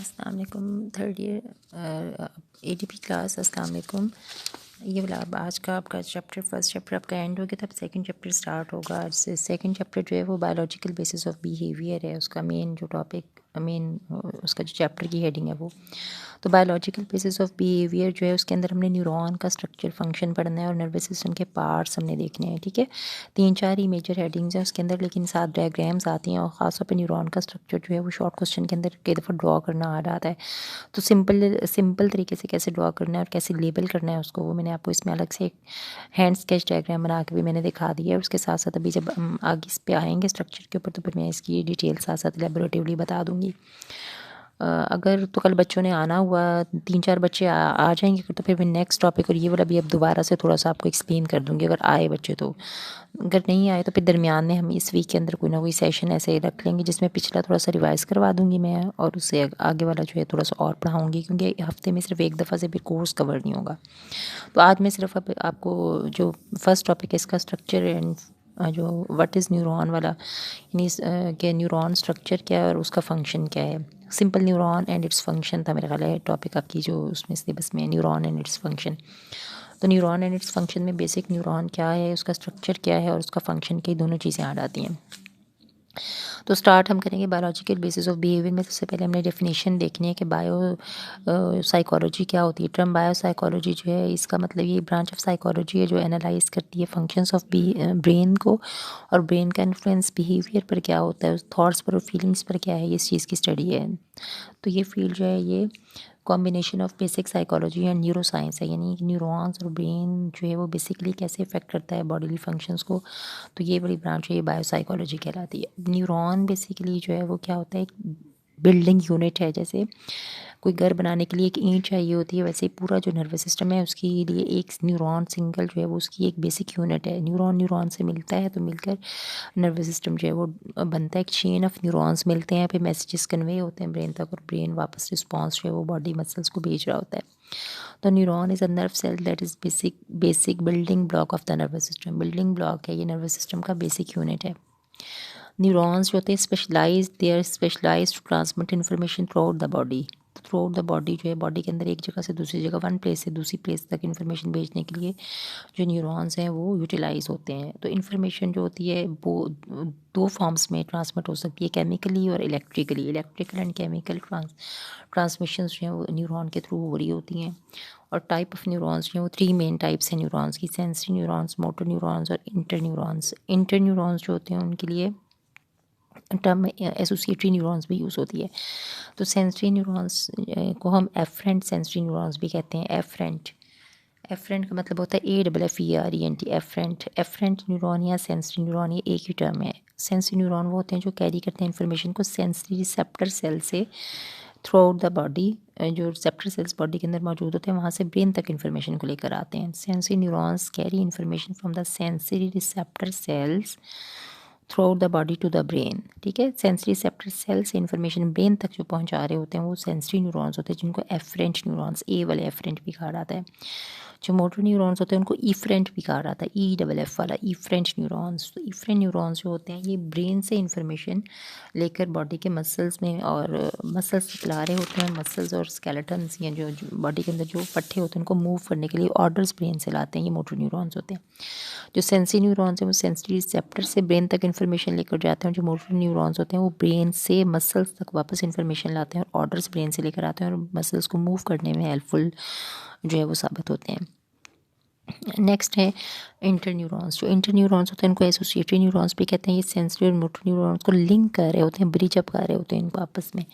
अस्सलाम वालेकुम third year ADP class. अस्सलाम वालेकुम। ये वाला अब आज का आपका चैप्टर फर्स्ट चैप्टर आपका एंड हो गया था, अब सेकंड चैप्टर स्टार्ट होगा। आज से सेकंड चैप्टर जो है वो बायोलॉजिकल बेसिस ऑफ बिहेवियर है। उसका मेन जो टॉपिक उसका जो चैप्टर की हेडिंग है वो तो बायोलॉजिकल बेसिस ऑफ बिहेवियर जो है उसके अंदर हमने न्यूरॉन का स्ट्रक्चर फंक्शन पढ़ना है और नर्वस सिस्टम के पार्ट्स हमने देखने हैं। ठीक है, 3-4 ही मेजर हेडिंग्स हैं उसके अंदर, लेकिन 7 डायग्राम्स आती हैं और ख़ासतौर पे न्यूरॉन का स्ट्रक्चर जो है वो शॉर्ट क्वेश्चन के अंदर कई दफ़ा ड्रॉ करना आ जाता है। तो सिंपल तरीके से कैसे ड्रॉ करना है और कैसे लेबल करना है उसको, वो मैंने आपको इसमें अलग से एक हैंड स्केच डायग्राम बना के भी मैंने दिखा दिया है। उसके साथ साथ अभी जब हम आगे इस पे आएंगे स्ट्रक्चर के ऊपर तो फिर मैं इसकी डिटेल साथ साथ लेबोरेटिवली बता दूंगी। अगर तो कल बच्चों ने आना हुआ 3-4 बच्चे आ जाएंगे तो फिर मैं नेक्स्ट टॉपिक और ये वाला भी अब दोबारा से थोड़ा सा आपको एक्सप्लेन कर दूंगी अगर आए बच्चे तो। अगर नहीं आए तो फिर दरमियान में हम इस वीक के अंदर कोई ना कोई सेशन ऐसे ही रख लेंगे जिसमें पिछला थोड़ा सा रिवाइज़ करवा दूंगी मैं और उससे आगे वाला जो है थोड़ा सा और पढ़ाऊंगी, क्योंकि हफ्ते में सिर्फ एक दफ़ा से फिर कोर्स कवर नहीं होगा। तो आज मैं सिर्फ आपको जो फर्स्ट टॉपिक है इसका स्ट्रक्चर एंड जो व्हाट इज़ न्यूरॉन वाला, यानी कि न्यूरॉन स्ट्रक्चर क्या है और उसका फंक्शन क्या है। Simple neuron and its function था मेरा ख्याल है टॉपिक आपकी जो उसमें सिलेबस में, न्यूरॉन एंड इट्स फंक्शन। तो न्यूरॉन एंड इट्स फंक्शन में बेसिक न्यूरॉन क्या है, उसका स्ट्रक्चर क्या है और उसका फंक्शन क्या, दोनों चीज़ें आ जाती हैं। तो स्टार्ट हम करेंगे बायोलॉजिकल बेसिस ऑफ बिहेवियर में। सबसे पहले हमने डेफिनेशन देखनी है कि बायो साइकोलॉजी क्या होती है। टर्म बायो साइकोलॉजी जो है इसका मतलब ये ब्रांच ऑफ साइकोलॉजी है जो एनालाइज करती है फंक्शंस ऑफ ब्रेन को और ब्रेन का इन्फ्लुएंस बिहेवियर पर क्या होता है, थॉट्स पर और फीलिंग्स पर क्या है, ये इस चीज़ की स्टडी है। तो ये फील्ड जो है ये combination of basic psychology and neuro science है, यानी न्यूरॉन्स और ब्रेन जो है वो बेसिकली कैसे इफेक्ट करता है बॉडीली फंक्शंस को। तो ये बड़ी ब्रांच है, ये बायोसाइकोलॉजी कहलाती है। न्यूरॉन बेसिकली जो है वो क्या होता है, एक बिल्डिंग यूनिट है। जैसे कोई घर बनाने के लिए एक ईंट चाहिए होती है, वैसे पूरा जो नर्वस सिस्टम है उसके लिए एक न्यूरॉन सिंगल जो है वो उसकी एक बेसिक यूनिट है। न्यूरॉन न्यूरॉन से मिलता है तो मिलकर नर्वस सिस्टम जो है वो बनता है। एक चेन ऑफ न्यूरॉन्स मिलते हैं, फिर मैसेजेस कन्वे होते हैं ब्रेन तक और ब्रेन वापस रिस्पॉन्स जो है वो बॉडी मसल्स को भेज रहा होता है। तो neuron is a nerve cell that is basic building block of the nervous system. Building block है ये नर्वस सिस्टम का, बेसिक यूनिट है। न्यूरॉन्स जो होते हैं specialise to transmit information throughout the body. Throughout the body जो है body के अंदर एक जगह से दूसरी जगह, वन प्लेस से दूसरी प्लेस तक इन्फॉर्मेशन भेजने के लिए जो न्यूरॉन्स हैं वो यूटिलाइज होते हैं। तो इन्फॉर्मेशन जो होती है वो दो फॉर्म्स में ट्रांसमिट हो सकती है, केमिकली और electrically. Electrical and chemical transmission जो है वो न्यूरॉन के थ्रू हो रही होती हैं। और टाइप ऑफ न्यूरॉन्स जो है वो 3 मेन टाइप्स हैं न्यूरॉन्स की, सेंसरी न्यूरॉन्स, मोटर न्यूरॉन्स और इंटर न्यूरॉन्स। इंटर न्यूरॉन्स जो होते हैं उनके लिए टर्म एसोसिएटरी न्यूरॉन्स भी यूज़ होती है। तो सेंसरी न्यूरॉन्स को हम एफरेंट सेंसरी न्यूरॉन्स भी कहते हैं। एफरेंट का मतलब होता है AFFERENT, एफरेंट न्यूरॉन या सेंसरी न्यूरॉन, ये एक ही टर्म है। सेंसरी न्यूरॉन वो होते हैं जो कैरी करते हैं इन्फॉर्मेशन को सेंसरी रिसेप्टर सेल से थ्रू आउट द बॉडी। जो रिसेप्टर सेल्स बॉडी के अंदर मौजूद होते हैं वहाँ से ब्रेन तक इन्फॉर्मेशन को लेकर आते हैं। Sensory neurons carry information from the sensory receptor cells throughout the body to the brain. ठीक है, सेंसरी रिसेप्टर सेल से इन्फॉर्मेशन ब्रेन तक जो पहुंचा रहे होते हैं वो सेंसरी न्यूरॉन्स होते हैं, जिनको एफरेंट न्यूरॉन्स, ए वाले एफरेंट भी कहा जाता है। जो मोटर न्यूरॉन्स होते हैं उनको ईफरेंट भी कहा जाता है, EFF वाला, ईफरेंट न्यूरॉन्स। तो ईफरेंट न्यूरॉन्स जो होते हैं ये ब्रेन से इन्फॉर्मेशन लेकर बॉडी के मसल्स में और मसल्स चला रहे होते हैं। मसल्स और स्केलेटन्स या जो बॉडी के अंदर जो पट्टे होते हैं उनको मूव करने के लिए ऑर्डर्स ब्रेन से लाते हैं, ये मोटर न्यूरॉन्स होते हैं। जो सेंसरी न्यूरॉन्स हैं वो सेंसरी रिसेप्टर से ब्रेन तक इन्फॉर्मेशन लेकर जाते हैं। जो मोटर न्यूरॉन्स होते हैं वो ब्रेन से मसल्स तक वापस इन्फॉर्मेशन लाते हैं और ऑर्डर्स ब्रेन से लेकर आते हैं और मसल्स को मूव करने में हेल्पफुल जो है वो साबित होते हैं। नेक्स्ट है इंटर न्यूरॉन्स। जो इंटर न्यूरॉन्स होते हैं उनको एसोसिएटरी न्यूरॉन्स भी कहते हैं। ये सेंसरी और मोटर न्यूरॉन्स को लिंक कर रहे होते हैं, ब्रिज अप कर रहे होते हैं इनको आपस में।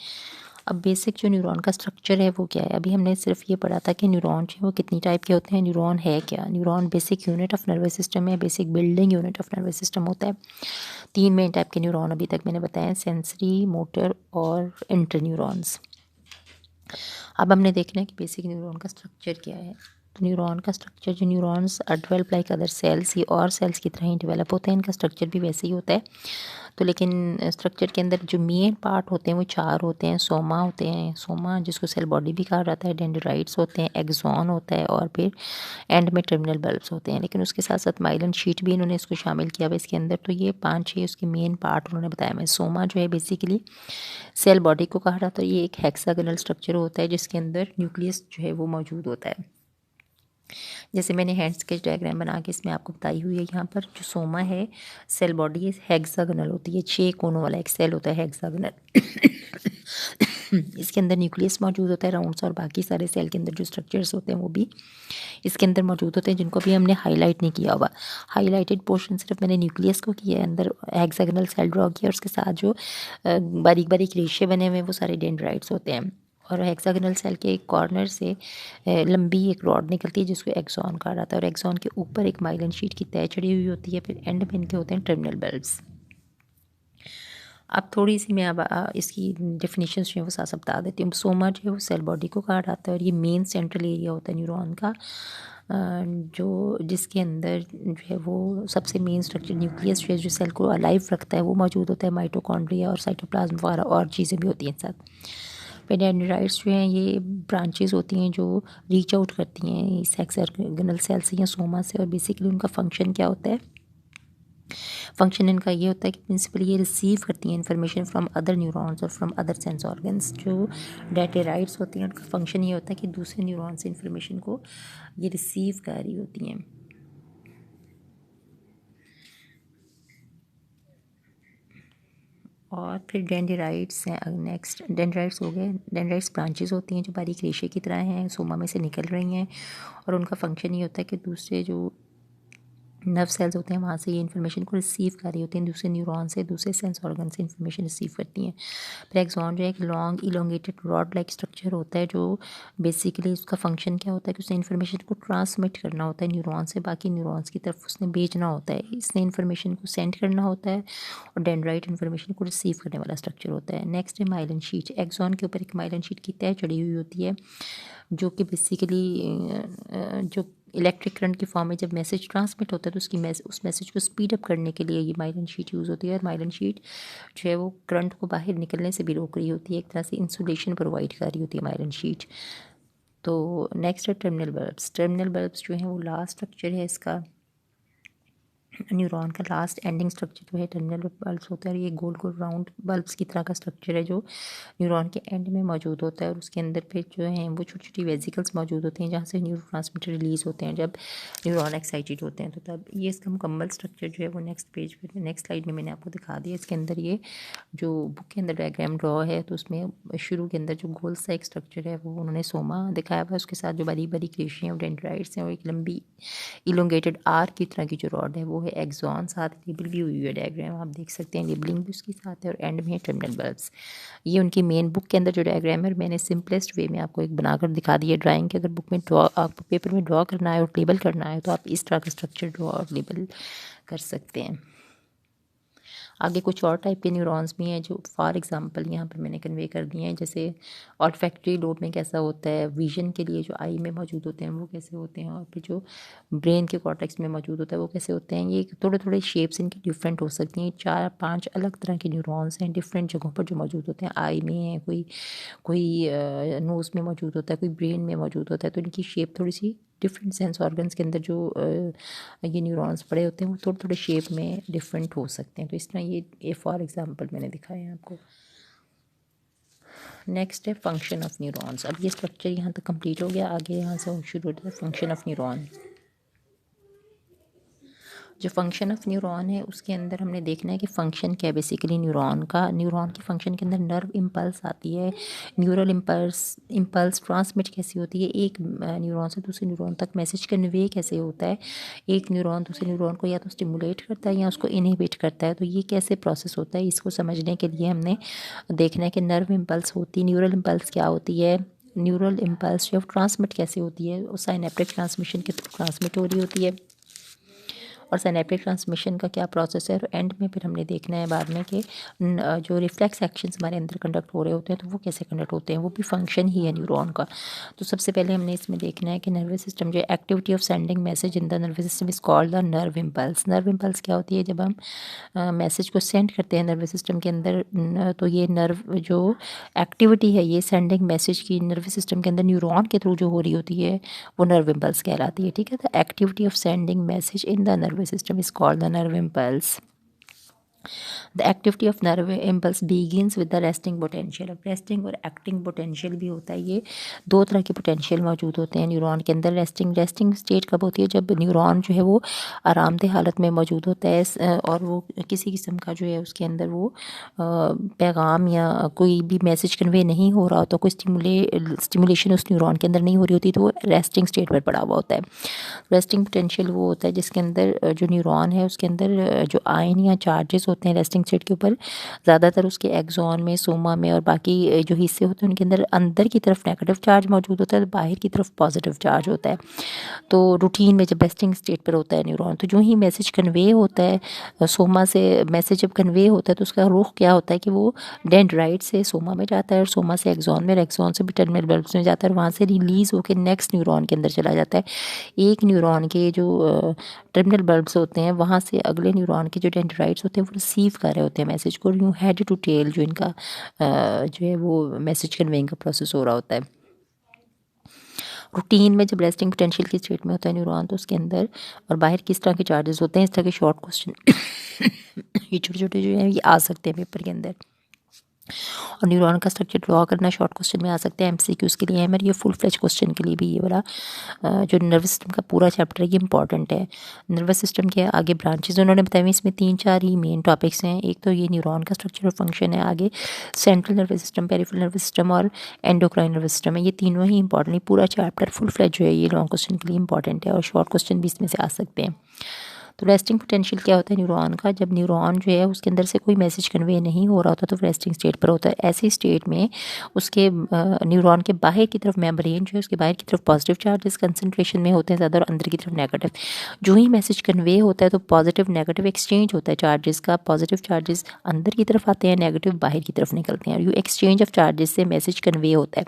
अब बेसिक जो न्यूरॉन का स्ट्रक्चर है वो क्या है, अभी हमने सिर्फ ये पढ़ा था कि न्यूरॉन जो है वो कितनी टाइप के होते हैं। न्यूरॉन है क्या, neuron basic unit of nervous system है, basic building unit of nervous system होता है। 3 मेन टाइप के न्यूरॉन अभी तक मैंने बताया, सेंसरी, मोटर और इंटर न्यूरॉन्स। अब हमने देखना है कि बेसिक न्यूरॉन का स्ट्रक्चर क्या है। तो न्यूरॉन का स्ट्रक्चर, जो neurons are develop like other cells, ये और सेल्स की तरह ही डेवलप होते हैं, इनका स्ट्रक्चर भी वैसे ही होता है। तो लेकिन स्ट्रक्चर के अंदर जो मेन पार्ट होते हैं वो 4 होते हैं। सोमा होते हैं, सोमा जिसको सेल बॉडी भी कहा जाता है, डेंड्राइट्स होते हैं, एक्सॉन होता है, और फिर एंड में टर्मिनल बल्ब्स होते हैं। लेकिन उसके साथ साथ माइलिन शीट भी इन्होंने इसको शामिल किया हुआ इसके अंदर। तो ये 5-6 उसके मेन पार्ट उन्होंने बताया। मैं सोमा जो है बेसिकली सेल बॉडी को कहा जाता है। ये एक हेक्सागोनल स्ट्रक्चर होता है जिसके अंदर न्यूक्लियस जो है वो मौजूद होता है। जैसे मैंने हैंड स्केच डायग्राम बना के इसमें आपको बताई हुई है। यहाँ पर जो सोमा है, सेल बॉडी हेक्सागोनल होती है, 6 कोनों वाला एक सेल होता है हेक्सागोनल। इसके अंदर न्यूक्लियस मौजूद होता है राउंड्स, और बाकी सारे सेल के अंदर जो स्ट्रक्चर्स होते हैं वो भी इसके अंदर मौजूद होते हैं, जिनको भी हमने हाईलाइट नहीं किया हुआ। हाईलाइटेड पोर्शन सिर्फ मैंने न्यूक्लियस को किया है, अंदर हेक्सागोनल सेल ड्रॉ किया, और उसके साथ जो बारीक बारीक रेशे बने हुए हैं वो सारे डेंड्राइट्स होते हैं। और हेक्सागोनल सेल के एक कॉर्नर से लंबी एक रॉड निकलती है जिसको एक्सॉन कहा जाता है, और एक्सॉन के ऊपर एक माइलिन शीट की तह चढ़ी हुई होती है। फिर एंड में इनके होते हैं टर्मिनल बल्ब्स। अब थोड़ी सी मैं अब इसकी डेफिनेशन जो है वो साथ साथ बता देती हूँ। सोमा जो है वो सेल बॉडी को कहा जाता है, और ये मेन सेंट्रल एरिया होता है न्यूरॉन का, जो जिसके अंदर जो है वो सबसे मेन स्ट्रक्चर न्यूक्लियस जो है जो सेल को अलाइव रखता है वो मौजूद होता है। माइटोकॉन्ड्रिया और साइटोप्लाज्म वगैरह और चीज़ें भी होती हैं साथ। फिर डेंड्राइट्स जो हैं ये ब्रांचेस होती हैं जो रीच आउट करती हैं इस हेक्सागोनल सेल से या सोमा से, और बेसिकली उनका फंक्शन क्या होता है? फंक्शन इनका ये होता है कि प्रिंसिपली ये रिसीव करती हैं इन्फॉर्मेशन फ्रॉम अदर न्यूरॉन्स और फ्रॉम अदर सेंस ऑर्गन्स। जो डेंड्राइट्स होती हैं उनका फंक्शन ये होता है कि दूसरे न्यूरॉन से इन्फॉर्मेशन को ये रिसीव कर रही होती हैं। और फिर डेंड्राइट्स हैं नेक्स्ट। डेंड्राइट्स हो गए। डेंड्राइट्स ब्रांचेस होती हैं जो बारीक रेशे की तरह हैं, सोमा में से निकल रही हैं, और उनका फंक्शन ये होता है कि दूसरे जो नर्व सेल्स होते हैं वहाँ से ये इन्फॉर्मेशन को रिसीव कर रही होती हैं, दूसरे न्यूरॉन से, दूसरे सेंस ऑर्गन से इन्फॉर्मेशन रिसीव करती हैं। फिर एक्सॉन जो है एक long elongated rod like structure होता है, जो बेसिकली उसका फंक्शन क्या होता है कि उसने इन्फॉर्मेशन को ट्रांसमिट करना होता है न्यूरॉन से बाकी न्यूरॉन्स की तरफ, उसने भेजना होता है, इसने इन्फॉर्मेशन को सेंड करना होता है, और डेंड्राइट इन्फॉर्मेशन को रिसीव करने वाला स्ट्रक्चर होता है। नेक्स्ट है माइलिन शीट। एक्सॉन के ऊपर एक माइलिन शीट की तह चढ़ी हुई होती है, जो कि बेसिकली जो इलेक्ट्रिक करंट की फॉर्म में जब मैसेज ट्रांसमिट होता है तो उस मैसेज को स्पीड अप करने के लिए ये माइलिन शीट यूज़ होती है। और माइलिन शीट जो है वो करंट को बाहर निकलने से भी रोक रही होती है, एक तरह से इंसुलेशन प्रोवाइड कर रही होती है माइलिन शीट। तो नेक्स्ट है टर्मिनल बल्ब्स। टर्मिनल बल्ब्स जो हैं वो लास्ट स्ट्रक्चर है इसका, न्यूरॉन का लास्ट एंडिंग स्ट्रक्चर जो है टर्मिनल बल्ब्स होता है। और ये गोल गोल राउंड बल्ब्स की तरह का स्ट्रक्चर है जो न्यूरॉन के एंड में मौजूद होता है, और उसके अंदर फिर जो है वो छोटी छोटी वेजिकल्स मौजूद होते हैं जहाँ से न्यूरोट्रांसमीटर रिलीज होते हैं जब न्यूरॉन एक्साइटेड होते हैं। तो तब ये इसका मुकम्मल स्ट्रक्चर जो है वो नेक्स्ट पेज पर, नेक्स्ट स्लाइड में मैंने आपको दिखा दिया। इसके अंदर ये जो बुक के अंदर डायग्राम ड्रॉ है तो उसमें शुरू के अंदर जो गोल सा एक स्ट्रक्चर है वो उन्होंने सोमा दिखाया हुआ है, उसके साथ जो बड़ी बड़ी रेशे और डेंड्राइट्स हैं, और एक लंबी इलोंगेटेड आर की तरह की जो रॉड है वो है एक्सॉन। साथ लेबल भी हुई है डायग्राम, आप देख सकते हैं लेबलिंग भी उसके साथ है, और एंड में है टर्मिनल बल्ब्स। ये उनकी मेन बुक के अंदर जो डायग्राम है, मैंने सिंपलेस्ट वे में आपको एक बनाकर दिखा दिया ड्राइंग के। अगर बुक में ड्रॉ आपको पेपर में ड्रॉ करना है और लेबल करना है तो आप इस तरह का स्ट्रक्चर ड्रॉ और लेबल कर सकते हैं। आगे कुछ और टाइप के न्यूरॉन्स भी हैं जो फॉर एग्जांपल यहाँ पर मैंने कन्वे कर दिए हैं, जैसे ऑल्फैक्टरी लोब में कैसा होता है, विजन के लिए जो आई में मौजूद होते हैं वो कैसे होते हैं, और फिर जो ब्रेन के कॉर्टेक्स में मौजूद होता है वो कैसे होते हैं। ये थोड़े थोड़े शेप्स इनकी डिफरेंट हो सकती हैं। 4-5 अलग तरह के न्यूरॉन्स हैं डिफरेंट जगहों पर जो मौजूद होते हैं। आई में है, कोई कोई नोज़ में मौजूद होता है, कोई ब्रेन में मौजूद होता है, तो इनकी शेप थोड़ी सी डिफरेंट सेंस ऑर्गन्स के अंदर जो ये न्यूरॉन्स पड़े होते हैं वो थोड़े थोड़े शेप में डिफरेंट हो सकते हैं। तो इस तरह ये फॉर एग्जांपल मैंने दिखाया है आपको। नेक्स्ट है फंक्शन ऑफ न्यूरॉन्स। अब ये स्ट्रक्चर यहाँ तक कंप्लीट हो गया, आगे यहाँ से शुरू होता है फंक्शन ऑफ न्यूरॉन। जो फंक्शन ऑफ न्यूरॉन है उसके अंदर हमने देखना है कि फ़ंक्शन क्या है बेसिकली न्यूरॉन का। न्यूरॉन के फंक्शन के अंदर नर्व इम्पल्स आती है, न्यूरल इम्पल्स ट्रांसमिट कैसी होती है, एक न्यूरॉन से दूसरे न्यूरॉन तक मैसेज कन्वे कैसे होता है, एक न्यूरॉन दूसरे न्यूरॉन को या तो स्टिमुलेट करता है या उसको इनहिबिट करता है, तो ये कैसे प्रोसेस होता है इसको समझने के लिए हमने देखना है कि नर्व इम्पल्स होती है, न्यूरल इम्पल्स क्या होती है, न्यूरल इम्पल्स जो ट्रांसमिट कैसे होती है, वो साइनेप्टिक ट्रांसमिशन के थ्रू ट्रांसमिट हो रही होती है, और सिनेप्टिक ट्रांसमिशन का क्या प्रोसेस है, और एंड में फिर हमने देखना है बाद में कि जो रिफ्लेक्स एक्शंस हमारे अंदर कंडक्ट हो रहे होते हैं तो वो कैसे कंडक्ट होते हैं, वो भी फंक्शन ही है न्यूरॉन का। तो सबसे पहले हमने इसमें देखना है कि नर्वस सिस्टम जो activity of sending message in the nervous system is called the nerve impulse. Nerve impulse क्या होती है, जब हम मैसेज को सेंड करते हैं नर्वस सिस्टम के अंदर तो ये नर्व जो एक्टिविटी है ये सेंडिंग मैसेज की नर्वस सिस्टम के अंदर न्यूरॉन के थ्रू जो हो रही होती है वो नर्व इम्पल्स कहलाती है। ठीक है, the activity of sending message in the nervous system is called the nerve impulse. The activity of nerve impulse begins with the resting potential. अब रेस्टिंग और एक्टिंग पोटेंशियल भी होता है, ये दो तरह के पोटेंशियल मौजूद होते हैं न्यूरॉन के अंदर। रेस्टिंग स्टेट कब होती है, जब न्यूरॉन जो है वो आरामदेह हालत में मौजूद होता है और वो किसी किस्म का जो है उसके अंदर वो पैगाम या कोई भी मैसेज कन्वे नहीं हो रहा होता, कोई स्टिमुलेशन उस न्यूरॉन के अंदर नहीं हो रही होती, तो वो रेस्टिंग स्टेट पर पड़ा हुआ होता है। रेस्टिंग पोटेंशियल वो होता है जिसके अंदर जो न्यूरॉन है उसके अंदर जो आयन या चार्जेस होते हैं रेस्टिंग स्टेट के ऊपर, ज़्यादातर उसके एक्सॉन में, सोमा में और बाकी जो हिस्से होते हैं उनके अंदर अंदर की तरफ नेगेटिव चार्ज मौजूद होता है, तो बाहर की तरफ पॉजिटिव चार्ज होता है। तो रूटीन में जब रेस्टिंग स्टेट पर होता है न्यूरॉन, तो जो ही मैसेज कन्वे होता है सोमा से, मैसेज जब कन्वे होता है तो उसका रुख क्या होता है कि वो डेंड्राइट से सोमा में जाता है और सोमा से एक्सॉन में, एक्सॉन से भी टर्मिनल बल्ब्स में जाता है और वहाँ से रिलीज़ होकर नेक्स्ट न्यूरॉन के अंदर चला जाता है। एक न्यूरॉन के जो टर्मिनल बल्ब्स होते हैं वहाँ से अगले न्यूरॉन के जो डेंड्राइट्स होते हैं वो रिसीव कर रहे होते हैं मैसेज को, यूँ हेड टू टेल जो इनका जो है वो मैसेज कन्वेइंग का प्रोसेस हो रहा होता है। रूटीन में जब रेस्टिंग पोटेंशियल की स्टेट में होता है न्यूरॉन, तो उसके अंदर और बाहर किस तरह के चार्जेस होते हैं, इस तरह के शॉर्ट क्वेश्चन ये छोटे छोटे जो हैं ये आ सकते हैं पेपर के अंदर। और न्यूरॉन का स्ट्रक्चर ड्रॉ करना शॉर्ट क्वेश्चन में आ सकते हैं, एमसीक्यूज़ के लिए है, मेरे ये फुल फ्लेज क्वेश्चन के लिए भी ये वाला जो नर्वस सिस्टम का पूरा चैप्टर है ये इंपॉर्टेंट है। नर्वस सिस्टम के आगे ब्रांचेज उन्होंने बताए हुए, इसमें 3-4 ही मेन टॉपिक्स हैं। एक तो ये न्यूरॉन का स्ट्रक्चर और फंक्शन है, आगे central nervous system, peripheral nervous system और एंडोक्राइन नर्वस सिस्टम है। ये तीनों ही इंपॉर्टेंट है, पूरा चैप्टर फुल फ्लेज जो है ये लॉन्ग क्वेश्चन के लिए इंपॉर्टेंट है और शॉर्ट क्वेश्चन भी इसमें से आ सकते हैं। तो रेस्टिंग पोटेंशियल क्या होता है न्यूरॉन का, जब न्यूरॉन जो है उसके अंदर से कोई मैसेज कन्वे नहीं हो रहा होता तो रेस्टिंग स्टेट पर होता है। ऐसी स्टेट में उसके न्यूरॉन के बाहर की तरफ मेम्ब्रेन जो है उसके बाहर की तरफ पॉजिटिव चार्जेस कंसंट्रेशन में होते हैं ज़्यादा और अंदर की तरफ नेगेटिव। जो ही मैसेज कन्वे होता है तो पॉजिटिव नेगेटिव एक्सचेंज होता है चार्जेस का, पॉजिटिव चार्जेस अंदर की तरफ आते हैं, नेगेटिव बाहर की तरफ निकलते हैं और यू एक्सचेंज ऑफ चार्जेस से मैसेज कन्वे होता है।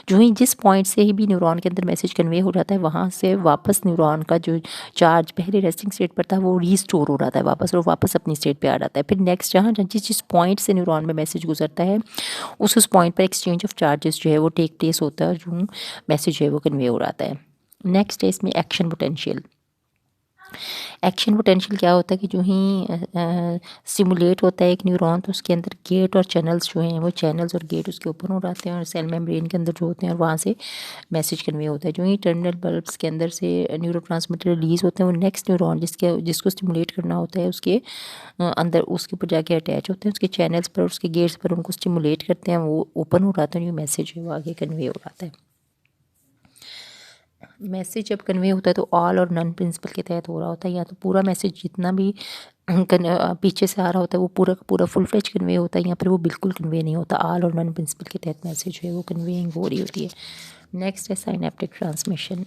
जो ही जिस पॉइंट से ही भी न्यूरॉन के अंदर मैसेज कन्वे हो जाता है वहाँ से वापस न्यूरॉन का जो चार्ज पहले रेस्टिंग स्टेट पर था वो रीस्टोर हो जाता है वापस और वापस अपनी स्टेट पे आ जाता है। फिर नेक्स्ट जहाँ जिस पॉइंट से न्यूरॉन में मैसेज गुजरता है उस पॉइंट पर एक्सचेंज ऑफ चार्जेस जो है वो टेक प्लेस होता है और जो मैसेज है वो कन्वे हो जाता है। नेक्स्ट है इसमें एक्शन पोटेंशियल। एक्शन पोटेंशियल क्या होता है कि जो ही स्टिमुलेट होता है एक न्यूरॉन तो उसके अंदर गेट और चैनल्स जो हैं वो चैनल्स और गेट उसके ओपन हो जाते हैं और सेल मेम्ब्रेन के अंदर जो होते हैं और वहाँ से मैसेज कन्वे होता है। जो ही टर्मिनल बल्ब्स के अंदर से न्यूरोट्रांसमीटर रिलीज़ होते हैं वो नेक्स्ट न्यूरॉन जिसको स्टिमुलेट करना होता है उसके अंदर उसके ऊपर जाके अटैच होते हैं, उसके चैनल्स पर उसके गेट्स पर उनको स्टिमुलेट करते हैं, वो ओपन हो जाता है, मैसेज है वो आगे कन्वे हो जाता है। मैसेज जब कन्वे होता है तो ऑल और नन प्रिंसिपल के तहत हो रहा होता है, या तो पूरा मैसेज जितना भी पीछे से आ रहा होता है वो पूरा का पूरा फुल फ्लेज कन्वे होता है, या फिर वो बिल्कुल कन्वे नहीं होता, ऑल और नन प्रिंसिपल के तहत मैसेज है वो कन्वेइंग हो रही होती है। नेक्स्ट है साइनेप्टिक ट्रांसमिशन।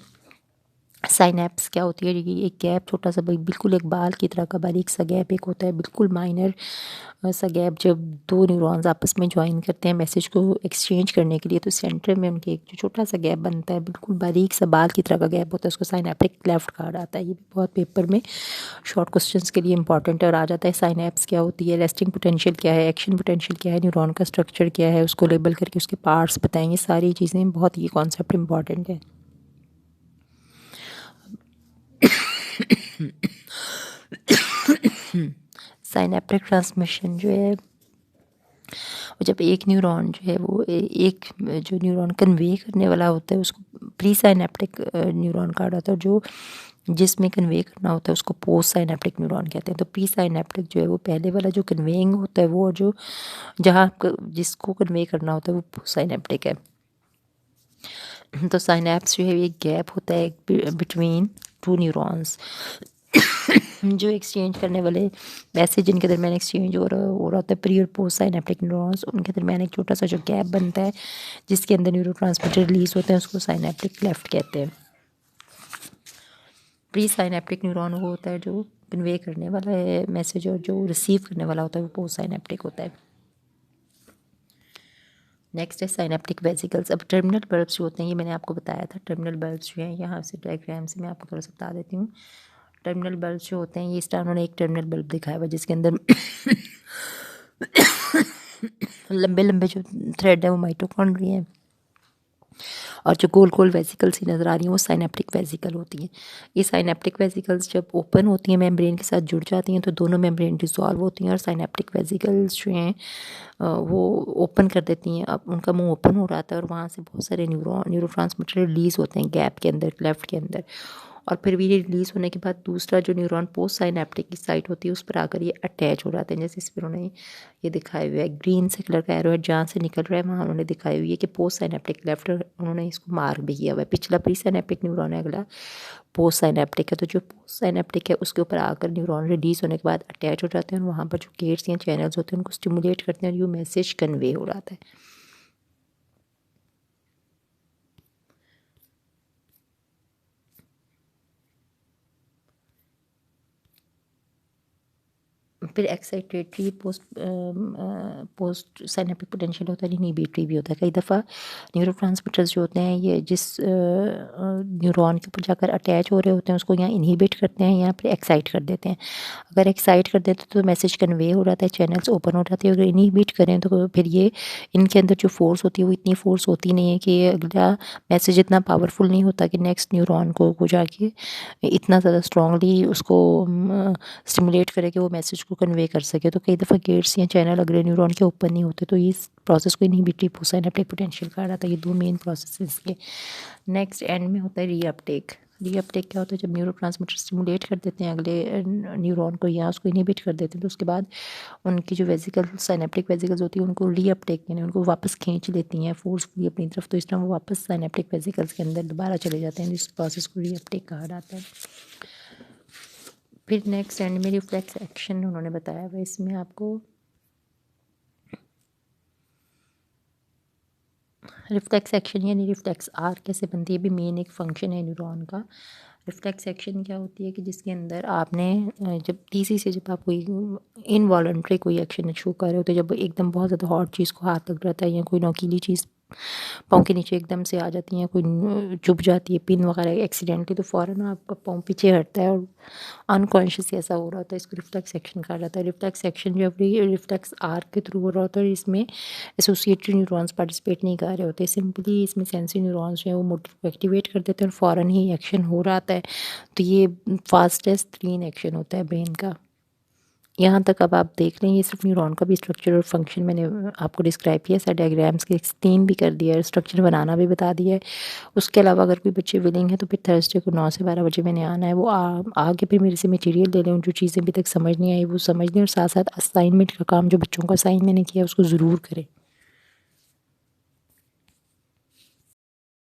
साइनेप्स क्या होती है, ये एक गैप छोटा सा बिल्कुल एक बाल की तरह का बारीक सा गैप एक होता है, बिल्कुल माइनर सा गैप। जब दो न्यूरॉन्स आपस में ज्वाइन करते हैं मैसेज को एक्सचेंज करने के लिए तो सेंटर में उनके एक जो छोटा सा गैप बनता है, बिल्कुल बारीक सा बाल की तरह का गैप होता है, उसको साइनेप्टिक क्लेफ्ट कहा जाता है। ये भी बहुत पेपर में शॉर्ट क्वेश्चंस के लिए इंपॉर्टेंट है और आ जाता है। साइनेप्स क्या होती है, रेस्टिंग पोटेंशियल क्या है, एक्शन पोटेंशियल क्या है, न्यूरॉन का स्ट्रक्चर क्या है, उसको लेबल करके उसके पार्ट्स बताएंगे, सारी चीज़ें बहुत ये कॉन्सेप्ट इंपॉर्टेंट है। साइनेप्टिक ट्रांसमिशन जो है जब एक न्यूरॉन जो है वो एक जो न्यूरॉन कन्वे करने वाला होता है उसको प्री साइनेप्टिक न्यूरॉन कहा जाता है, जो जिसमें कन्वे करना होता है उसको पोस्ट साइनेप्टिक न्यूरॉन कहते हैं। तो प्री साइनेप्टिक जो है वो पहले वाला जो कन्वेइंग होता है वो, और जो जहाँ जिसको कन्वे करना होता है वो पोस्ट साइनेप्टिक है। तो साइनेप्स जो है एक गैप होता है बिटवीन टू न्यूरॉन्स जो एक्सचेंज करने वाले मैसेज जिनके दरमियान एक्सचेंज हो रहा होता है प्री और पोस्ट साइनेप्टिक न्यूरॉन्स, उनके दरमियान एक छोटा सा जो गैप बनता है जिसके अंदर न्यूरोट्रांसमीटर रिलीज होते हैं उसको साइनेप्टिक क्लेफ्ट कहते हैं। प्री साइनेप्टिक न्यूरॉन वो होता है जो कन्वे करने वाला है मैसेज, और जो रिसीव करने वाला होता है वो पोस्ट साइनेप्टिक होता है। नेक्स्ट है साइनेप्टिक वेसिकल्स। अब टर्मिनल बल्ब्स जो होते हैं, ये मैंने आपको बताया था, टर्मिनल बल्ब्स जो हैं, यहाँ से डायग्राम से मैं आपको थोड़ा सा बता देती हूँ। टर्मिनल बल्ब्स जो होते हैं, ये इस उन्होंने एक टर्मिनल बल्ब दिखाया हुआ जिसके अंदर लंबे लंबे जो थ्रेड है वो माइटोकॉन्ड्रिया हैं, और जो गोल गोल वेसिकल्स ही नज़र आ रही हैं वो साइनेप्टिक वेसिकल होती हैं। ये साइनेप्टिक वेसिकल्स जब ओपन होती हैं, मेम्ब्रेन के साथ जुड़ जाती हैं, तो दोनों मेम्ब्रेन डिसॉल्व होती हैं और साइनेप्टिक वेसिकल्स जो हैं वो ओपन कर देती हैं। अब उनका मुंह ओपन हो रहा था और वहाँ से बहुत सारे न्यूरोट्रांसमीटर रिलीज़ होते हैं गैप के अंदर, लेफ्ट के अंदर, और फिर भी ये रिलीज़ होने के बाद दूसरा जो न्यूरॉन पोस्ट साइनेप्टिक की साइट होती है उस पर आकर ये अटैच हो जाते हैं। जैसे इस पर उन्होंने ये दिखाया हुआ है, ग्रीन से कलर का एरो है, जहाँ से निकल रहा है वहाँ उन्होंने दिखाई हुई है कि पोस्ट साइनेप्टिक लेफ्ट, उन्होंने इसको मार्क भी किया हुआ है। पिछला प्री साइनेप्टिक न्यूरॉन है, अगला पोस्ट साइनेप्टिक है। तो जो पोस्ट साइनेप्टिक है उसके ऊपर आकर न्यूरॉन रिलीज़ होने के बाद अटैच हो जाते हैं और वहाँ पर जो गेट्स या चैनल्स होते हैं उनको स्टिमुलेट करते हैं और ये मैसेज कन्वे हो जाता है। फिर एक्साइटेटरी पोस्ट साइनेप्टिक पोटेंशियल होता है, इनहिबिटरी भी होता है। कई दफ़ा न्यूरोट्रांसमीटर्स जो होते हैं ये जिस न्यूरॉन के ऊपर जाकर अटैच हो रहे होते हैं उसको यहाँ इनहिबिट करते हैं या फिर एक्साइट कर देते हैं। अगर एक्साइट कर देते हैं तो मैसेज कन्वे हो जाता है, चैनल्स ओपन हो जाते हैं। अगर इनहिबिट करें तो फिर ये इनके अंदर जो फोर्स होती है वो इतनी फोर्स होती नहीं है कि ये अगला मैसेज इतना पावरफुल नहीं होता कि नेक्स्ट न्यूरॉन को जाके इतना ज़्यादा स्ट्रांगली उसको स्टिमुलेट करे कि वो मैसेज को कन्वे कर सके। तो कई दफ़ा गेट्स या चैनल अगले न्यूरॉन के ओपन नहीं होते, तो इस प्रोसेस को इनहिबिटरी पोस्ट साइनेप्टिक पोटेंशियल कहा जाता है। ये दो मेन प्रोसेस के। नेक्स्ट एंड में होता है रीअपटेक। रीअपटेक क्या होता है? जब न्यूरोट्रांसमीटर स्टिमुलेट कर देते हैं अगले न्यूरॉन को या उसको इनहिबिट कर देते हैं, तो उसके बाद उनकी जो वेसिकल साइनेप्टिक वेसिकल्स होती है उनको रीअपटेक यानी उनको वापस खींच लेती हैं फोर्सफुली अपनी तरफ। तो इस तरह वो वापस साइनेप्टिक वेसिकल्स के अंदर दोबारा चले जाते हैं। इस प्रोसेस को रीअपटेक कहा जाता है। फिर नेक्स्ट एंड में रिफ्लेक्स एक्शन उन्होंने बताया हुआ, इसमें आपको रिफ्लेक्स एक्शन यानी रिफ्लेक्स आर कैसे बनती है, भी मेन एक फंक्शन है न्यूरॉन का। रिफ्लेक्स एक्शन क्या होती है कि जिसके अंदर आपने जब तीसरी से जब आप कोई इनवॉलंटरी कोई एक्शन शो कर रहे हो, तो जब एकदम बहुत ज़्यादा हॉट चीज़ को हाथ लग जाता है या कोई नोकीली चीज़ पाँव के नीचे एकदम से आ जाती है, कोई चुभ जाती है पिन वगैरह एक्सीडेंटली, तो फ़ौरन आपका पाँव पीछे हटता है और अनकॉन्शियस ऐसा हो रहा होता है। इसको रिफ्लेक्स एक्शन कहा जाता है। रिफ्लेक्स एक्शन जो रिफ्लेक्स आर के थ्रू हो रहा होता है, इसमें एसोसिएटेड न्यूरॉन्स पार्टिसिपेट नहीं कर रहे होते। सिंपली इसमें सेंसरी न्यूरॉन्स जो है वो मोटर को एक्टिवेट कर देते हैं और फ़ौरन ही एक्शन हो रहा है। तो ये फास्टेस्ट क्लीन एक्शन होता है ब्रेन का। यहाँ तक अब आप देख लें, ये सिर्फ न्यूरॉन का भी स्ट्रक्चर और फंक्शन मैंने आपको डिस्क्राइब किया, सारे डायग्राम्स के एक्सप्लेन भी कर दिया है, स्ट्रक्चर बनाना भी बता दिया है। उसके अलावा अगर कोई बच्चे विलिंग है तो फिर थर्सडे को 9 से 12 बजे मैंने आना है। वो आगे फिर मेरे से मटेरियल ले लें, जो चीज़ें अभी तक समझ नहीं आई वो समझ लें, और साथ साथ असाइनमेंट का काम जो बच्चों का असाइन मैंने किया उसको ज़रूर करें।